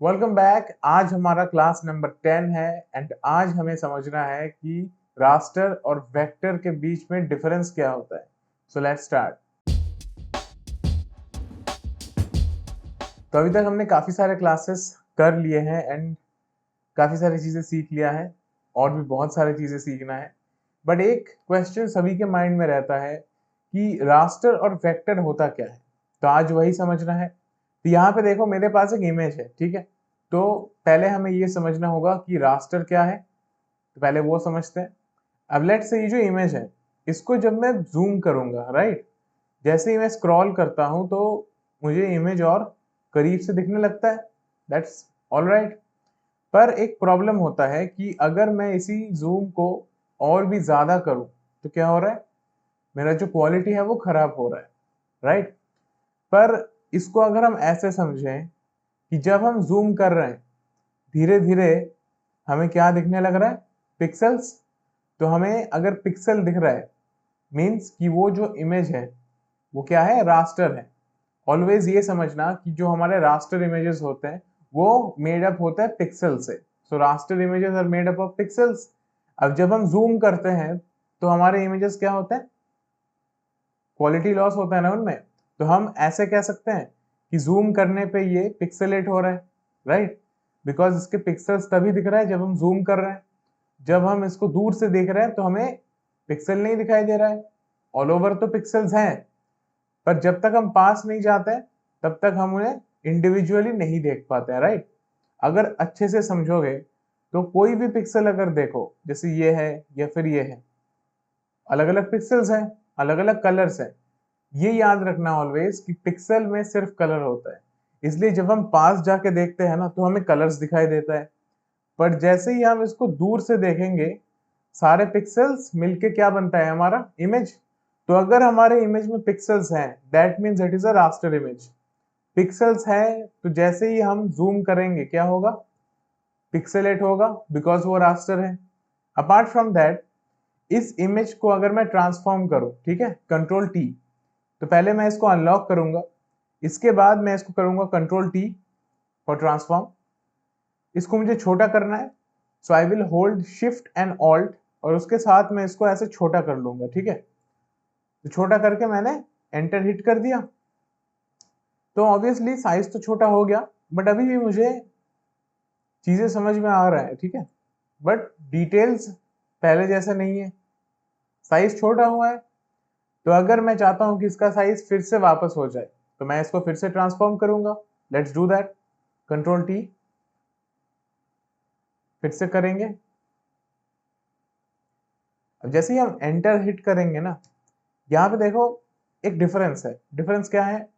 Welcome back. आज हमारा class number 10 है एंड आज हमें समझना है कि रास्टर और वेक्टर के बीच में डिफरेंस क्या होता है। So let's start. तो अभी तक हमने काफी सारे क्लासेस कर लिए हैं एंड काफी सारी चीजें सीख लिया है और भी बहुत सारी चीजें सीखना है। बट एक क्वेश्चन सभी के माइंड में रहता है कि रास्टर और वेक्टर होता क्या है। तो आज वही समझना है। तो यहाँ पे देखो मेरे पास एक इमेज है, ठीक है। तो पहले हमें ये समझना होगा कि रास्टर क्या है, तो पहले वो समझते हैं। अब लेट्स से ये जो इमेज है इसको जब मैं जूम करूंगा, राइट, जैसे ही मैं स्क्रॉल करता हूं तो मुझे इमेज और करीब से दिखने लगता है। That's all right. पर एक प्रॉब्लम होता है कि अगर मैं इसी जूम को और भी ज्यादा करूं तो क्या हो रहा है, मेरा जो क्वालिटी है वो खराब हो रहा है, राइट। पर इसको अगर हम ऐसे समझें कि जब हम जूम कर रहे हैं धीरे धीरे हमें क्या दिखने लग रहा है, पिक्सल्स। तो हमें अगर पिक्सल दिख रहा है मीन्स कि वो जो इमेज है वो क्या है, रास्टर है। ऑलवेज ये समझना कि जो हमारे रास्टर इमेजेस होते हैं वो मेड अप होता है पिक्सल से। So raster images are made up of pixels. अब जब हम जूम करते हैं तो हमारे इमेजेस क्या होते हैं, क्वालिटी लॉस होता है ना उनमें। तो हम ऐसे कह सकते हैं कि जूम करने पे ये पिक्सेलेट हो रहा है, राइट, बिकॉज इसके पिक्सल्स तभी दिख रहा है जब हम जूम कर रहे हैं। जब हम इसको दूर से देख रहे हैं तो हमें पिक्सल नहीं दिखाई दे रहा है। ऑल ओवर तो पिक्सल्स हैं, पर जब तक हम पास नहीं जाते हैं तब तक हम उन्हें इंडिविजुअली नहीं देख पाते हैं, राइट। अगर अच्छे से समझोगे तो कोई भी पिक्सल अगर देखो, जैसे ये है या फिर ये है, अलग अलग पिक्सल्स हैं, अलग अलग कलर्स हैं। ये याद रखना ऑलवेज कि पिक्सल में सिर्फ कलर होता है, इसलिए जब हम पास जाके देखते हैं ना तो हमें कलर्स दिखाई देता है। पर जैसे ही हम इसको दूर से देखेंगे सारे पिक्सल्स मिलके क्या बनता है, हमारा इमेज। तो अगर हमारे इमेज में पिक्सल्स हैं that means it is a raster image. Pixels है तो जैसे ही हम जूम करेंगे क्या होगा, पिक्सेलेट होगा, बिकॉज वो रास्टर है। अपार्ट फ्रॉम दैट इस इमेज को अगर मैं ट्रांसफॉर्म करूं, ठीक है, कंट्रोल टी, तो पहले मैं इसको अनलॉक करूंगा, इसके बाद मैं इसको करूंगा कंट्रोल टी फॉर ट्रांसफॉर्म। इसको मुझे छोटा करना है, so I will hold shift and alt और उसके साथ मैं इसको ऐसे छोटा कर लूंगा, ठीक है। तो छोटा करके मैंने एंटर हिट कर दिया तो ऑब्वियसली साइज तो छोटा हो गया, बट अभी भी मुझे चीजें समझ में आ रहा है, ठीक है। बट डिटेल्स पहले जैसा नहीं है, साइज छोटा हुआ है। तो अगर मैं चाहता हूं कि इसका साइज फिर से वापस हो जाए तो मैं इसको फिर से ट्रांसफॉर्म करूंगा। Let's do that, control T फिर से करेंगे। अब जैसे ही हम एंटर हिट करेंगे ना, यहाँ पे देखो एक डिफरेंस है। डिफरेंस क्या है,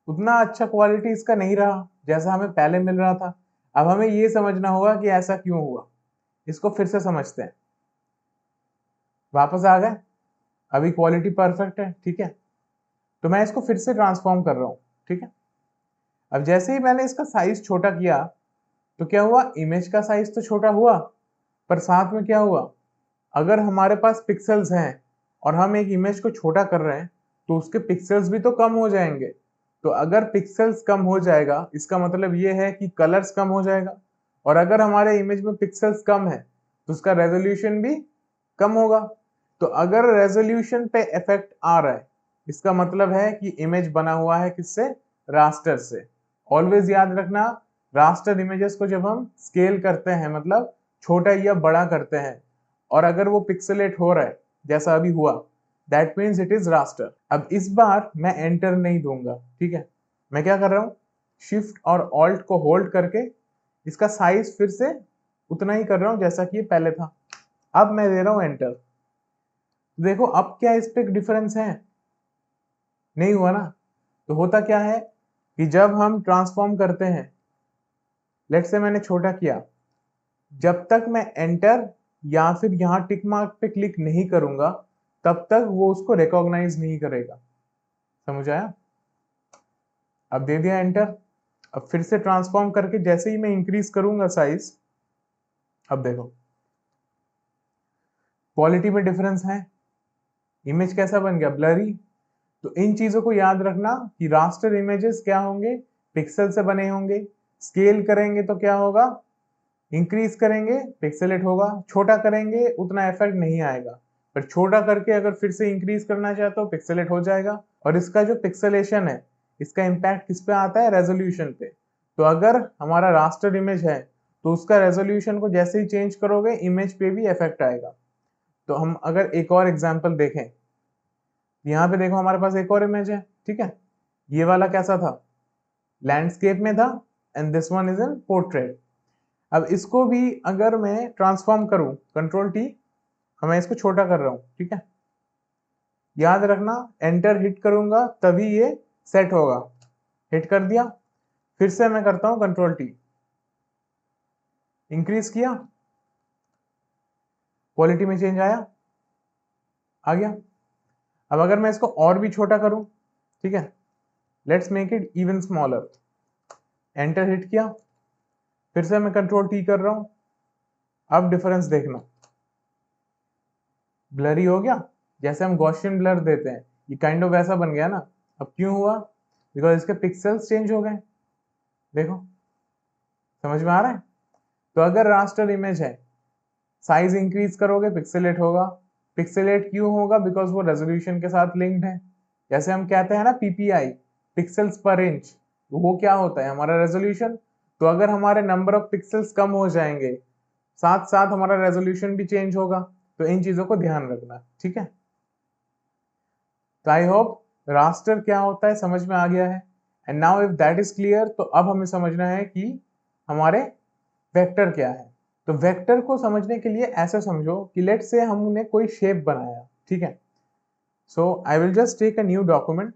उतना अच्छा क्वालिटी इसका नहीं रहा जैसा हमें पहले मिल रहा था। अब हमें ये समझना होगा कि ऐसा क्यों हुआ। इसको फिर से समझते हैं। वापस आ गए, अभी क्वालिटी परफेक्ट है, ठीक है। तो मैं इसको फिर से ट्रांसफॉर्म कर रहा हूँ, ठीक है। अब जैसे ही मैंने इसका साइज छोटा किया तो क्या हुआ, इमेज का साइज तो छोटा हुआ, पर साथ में क्या हुआ, अगर हमारे पास पिक्सल्स हैं और हम एक इमेज को छोटा कर रहे हैं तो उसके पिक्सल्स भी तो कम हो जाएंगे। तो अगर पिक्सल्स कम हो जाएगा इसका मतलब ये है कि कलर्स कम हो जाएगा, और अगर हमारे इमेज में पिक्सल्स कम है तो उसका रेजोल्यूशन भी कम होगा। तो अगर रेजोल्यूशन पे इफेक्ट आ रहा है इसका मतलब है कि इमेज बना हुआ है किससे, रास्टर से। ऑलवेज याद रखना, रास्टर इमेजेस को जब हम स्केल करते हैं मतलब छोटा या बड़ा करते हैं और अगर वो पिक्सेलेट हो रहा है जैसा अभी हुआ, that means it is raster. अब इस बार मैं एंटर नहीं दूंगा, ठीक है। मैं क्या कर रहा हूँ, शिफ्ट और ऑल्ट को होल्ड करके इसका साइज फिर से उतना ही कर रहा हूँ जैसा कि ये पहले था। अब मैं दे रहा हूँ एंटर। देखो अब क्या इस पे डिफरेंस है, नहीं हुआ ना। तो होता क्या है कि जब हम ट्रांसफॉर्म करते हैं, लेट से मैंने छोटा किया, जब तक मैं एंटर या फिर यहाँ टिक मार्क पे क्लिक नहीं करूंगा तब तक वो उसको रिकॉग्नाइज नहीं करेगा। समझ आया। अब दे दिया एंटर। अब फिर से ट्रांसफॉर्म करके जैसे ही मैं इंक्रीज करूंगा साइज, अब देखो क्वालिटी में डिफरेंस है, इमेज कैसा बन गया, ब्लरी। तो इन चीजों को याद रखना कि रास्टर इमेजेस क्या होंगे, पिक्सल से बने होंगे, स्केल करेंगे तो क्या होगा, इंक्रीज करेंगे पिक्सेलेट होगा, छोटा करेंगे उतना इफेक्ट नहीं आएगा, पर छोटा करके अगर फिर से इंक्रीज करना चाहते हो पिक्सेलेट हो जाएगा। और इसका जो पिक्सेलेशन है इसका इम्पैक्ट किस पे आता है, रेजोल्यूशन पे। तो अगर हमारा रास्टर इमेज है तो उसका रेजोल्यूशन को जैसे ही चेंज करोगे इमेज पे भी इफेक्ट आएगा। तो हम अगर एक और एग्जांपल देखें, यहाँ पे देखो हमारे पास एक और इमेज है, ठीक है। ये वाला कैसा था, लैंडस्केप में था, and this one is in portrait. अब इसको भी अगर मैं ट्रांसफॉर्म करूं, कंट्रोल टी, मैं इसको छोटा कर रहा हूं, ठीक है। याद रखना एंटर हिट करूंगा तभी ये सेट होगा। हिट कर दिया, फिर से मैं करता हूं कंट्रोल टी, इंक्रीज किया, क्वालिटी में चेंज आया, आ गया। अब अगर मैं इसको और भी छोटा करूं, ठीक है, let's make it even smaller, enter hit किया, फिर से मैं कंट्रोल टी कर रहा हूं। अब डिफरेंस देखना, ब्लरी हो गया, जैसे हम गॉसियन ब्लर देते हैं ये काइंड ऑफ वैसा बन गया ना। अब क्यों हुआ, बिकॉज इसके पिक्सल्स चेंज हो गए। देखो समझ में आ रहा है। तो अगर रास्टर इमेज है, साइज इंक्रीज करोगे पिक्सेलेट होगा। पिक्सेलेट क्यों होगा, बिकॉज वो रेजोल्यूशन के साथ लिंक्ड है। जैसे हम कहते हैं ना पीपीआई, पिक्सल्स पर इंच, तो वो क्या होता है, हमारा रेजोल्यूशन। तो अगर हमारे नंबर ऑफ पिक्सल्स कम हो जाएंगे, साथ साथ हमारा रेजोल्यूशन भी चेंज होगा। तो इन चीजों को ध्यान रखना, ठीक है। तो आई होप रास्टर क्या होता है समझ में आ गया है। And now if that is clear, तो अब हमें समझना है कि हमारे वेक्टर क्या है। तो वेक्टर को समझने के लिए ऐसे समझो कि लेट से हमने कोई शेप बनाया, ठीक है। So I will just take a new document.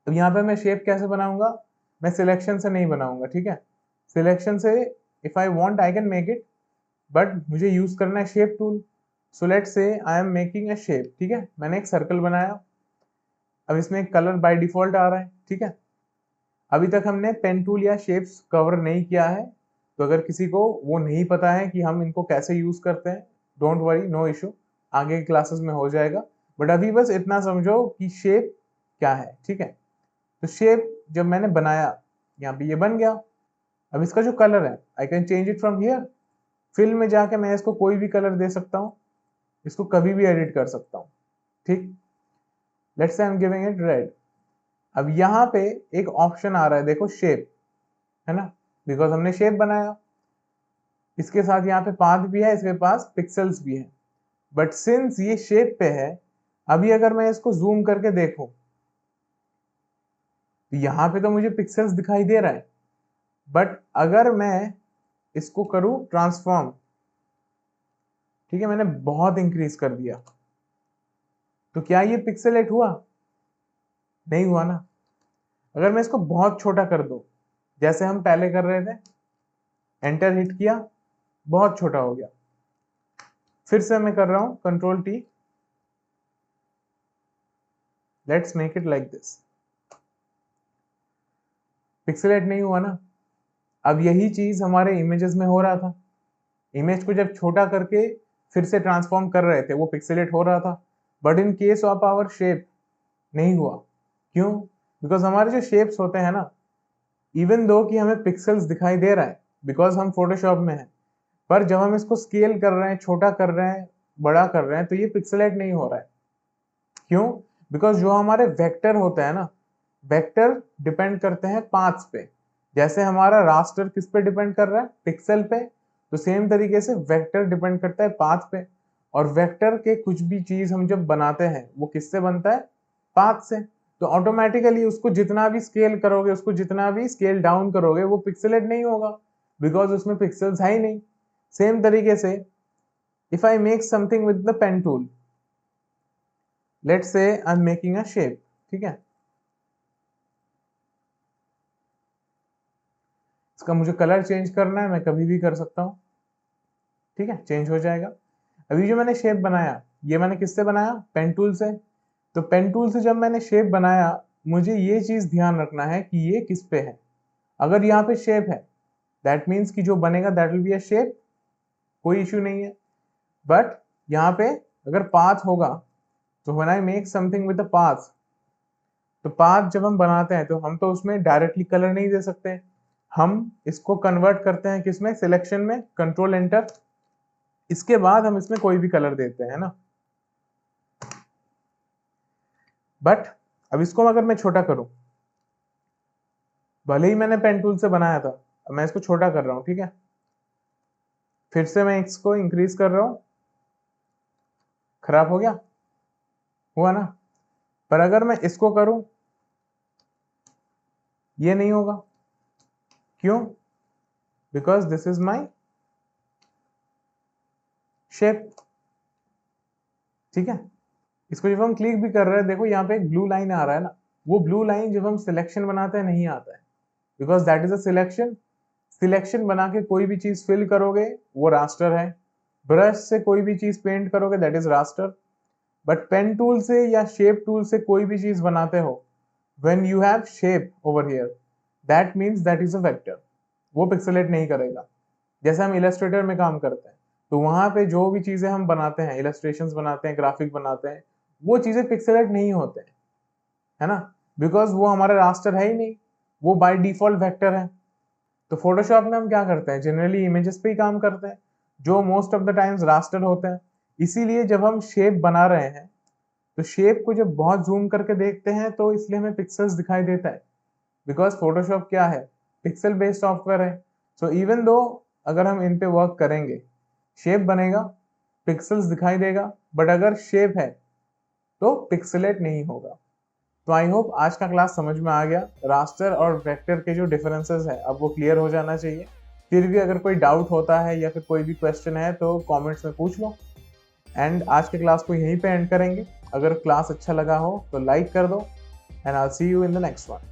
अब यहाँ पे मैं शेप कैसे बनाऊंगा, मैं सिलेक्शन से नहीं बनाऊंगा, ठीक है। सिलेक्शन से if I want I can make it, but मुझे यूज करना है शेप टूल। सो लेट से I am making a shape, ठीक है। मैंने एक सर्कल बनाया, अब इसमें एक कलर बाय डिफॉल्ट आ रहा है, ठीक है। अभी तक हमने पेन टूल या शेप्स कवर नहीं किया है, तो अगर किसी को वो नहीं पता है कि हम इनको कैसे यूज करते हैं, डोंट वरी, नो इशू, आगे की क्लासेस में हो जाएगा। बट अभी बस इतना समझो कि शेप क्या है, ठीक है। तो शेप जब मैंने बनाया, यहाँ पे ये बन गया। अब इसका जो कलर है I can change it from here. Fill में जाके मैं इसको कोई भी कलर दे सकता हूँ, इसको कभी भी एडिट कर सकता हूँ, ठीक। Let's say I am giving it red. अब यहाँ पे एक ऑप्शन आ रहा है, देखो शेप, है ना, बिकॉज हमने शेप बनाया। इसके साथ यहाँ पे पाथ भी है, इसके पास पिक्सल्स भी है। बट सिंस ये शेप पे है, अभी अगर मैं इसको जूम करके देखूं तो यहाँ पे तो मुझे पिक्सल्स दिखाई दे रहा है। बट अगर मैं इसको करूं ट्रांसफॉर्म, ठीक है, मैंने बहुत इंक्रीज कर दिया, तो क्या ये पिक्सेलेट हुआ, नहीं हुआ ना। अगर मैं इसको बहुत छोटा कर दूं, जैसे हम पहले कर रहे थे, एंटर हिट किया, बहुत छोटा हो गया, फिर से मैं कर रहा हूं control T, let's make it like this, pixelate नहीं हुआ ना। अब यही चीज हमारे इमेजेस में हो रहा था, इमेज को जब छोटा करके फिर से ट्रांसफॉर्म कर रहे थे वो पिक्सेलेट हो रहा था। But in case of our shape नहीं हुआ, क्यों, बिकॉज हमारे जो शेप्स होते हैं ना, इवन दो कि हमें पिक्सल्स दिखाई दे रहा है बिकॉज हम फोटोशॉप में हैं, पर जब हम इसको स्केल कर रहे हैं, छोटा कर रहे हैं, बड़ा कर रहे हैं, तो ये पिक्सेलेट नहीं हो रहा है। क्यों, बिकॉज जो हमारे वेक्टर होते हैं ना, वेक्टर डिपेंड करते हैं पाथ्स पे। जैसे हमारा रास्टर किस पे डिपेंड कर रहा है, पिक्सल पे, तो सेम तरीके से वेक्टर डिपेंड करता है पाथ पे। और वेक्टर के कुछ भी चीज हम जब बनाते हैं वो किससे बनता है, पाथ से। तो ऑटोमेटिकली उसको जितना भी स्केल करोगे, उसको जितना भी स्केल डाउन करोगे, वो पिक्सेलेट नहीं होगा बिकॉज उसमें पिक्सल्स है ही नहीं। सेम तरीके से if I make something with the pen tool, let's say I am making a shape, ठीक है। इसका मुझे कलर चेंज करना है, मैं कभी भी कर सकता हूँ, ठीक है, चेंज हो जाएगा। अभी जो मैंने शेप बनाया, ये मैंने किससे बनाया, पेन टूल से। तो पेन टूल से जब मैंने शेप बनाया, मुझे ये चीज ध्यान रखना है कि ये किस पे है। अगर यहाँ पे शेप है, दैट मीन्स कि जो बनेगा that will be a shape, कोई इश्यू नहीं है। बट यहाँ पे अगर पाथ होगा, तो when I make something with the path, तो पाथ जब हम बनाते हैं तो हम तो उसमें डायरेक्टली कलर नहीं दे सकते, हम इसको कन्वर्ट करते हैं किसमें, सिलेक्शन में, कंट्रोल एंटर, इसके बाद हम इसमें कोई भी कलर देते हैं ना। बट अब इसको अगर मैं छोटा करूं, भले ही मैंने पेन टूल से बनाया था, अब मैं इसको छोटा कर रहा हूं, ठीक है, फिर से मैं इसको इंक्रीज कर रहा हूं, खराब हो गया, हुआ ना। पर अगर मैं इसको करूं, ये नहीं होगा, क्यों, because this is my shape, ठीक है। इसको जब हम क्लिक भी कर रहे हैं, देखो यहाँ पे एक ब्लू लाइन आ रहा है ना, वो ब्लू लाइन जब हम सिलेक्शन बनाते हैं नहीं आता है, because that is a selection. Selection बना के कोई भी चीज फिल करोगे वो रास्टर है, ब्रश से कोई भी चीज पेंट करोगे that is raster, but pen tool से या शेप टूल से कोई भी चीज बनाते हो, when you have shape over here, that means that is a vector, वो पिक्सेलेट नहीं करेगा। जैसे हम इलस्ट्रेटर में काम करते हैं, तो वहां पे जो भी चीजें हम बनाते हैं, इलस्ट्रेशंस बनाते हैं, ग्राफिक बनाते हैं, वो चीजें पिक्सेलेट नहीं होते हैं, है ना, बिकॉज वो हमारा रास्टर है ही नहीं, वो बाय डिफॉल्ट वेक्टर है। तो फोटोशॉप में हम क्या करते हैं, जनरली इमेजेस पे ही काम करते हैं, जो most of the times raster होते हैं। इसीलिए जब हम शेप बना रहे हैं, तो शेप को जब बहुत जूम करके देखते हैं तो इसलिए हमें पिक्सल्स दिखाई देता है, बिकॉज फोटोशॉप क्या है, पिक्सल बेस्ड सॉफ्टवेयर है। सो इवन दो अगर हम इन पे वर्क करेंगे, शेप बनेगा, पिक्सल्स दिखाई देगा, बट अगर शेप है तो पिक्सेलेट नहीं होगा। तो आई होप आज का क्लास समझ में आ गया, रास्टर और वेक्टर के जो डिफरेंसेस है अब वो क्लियर हो जाना चाहिए। फिर भी अगर कोई डाउट होता है या फिर कोई भी क्वेश्चन है तो कमेंट्स में पूछ लो। एंड आज के क्लास को यहीं पे एंड करेंगे। अगर क्लास अच्छा लगा हो तो लाइक कर दो, and I will see you in the next one.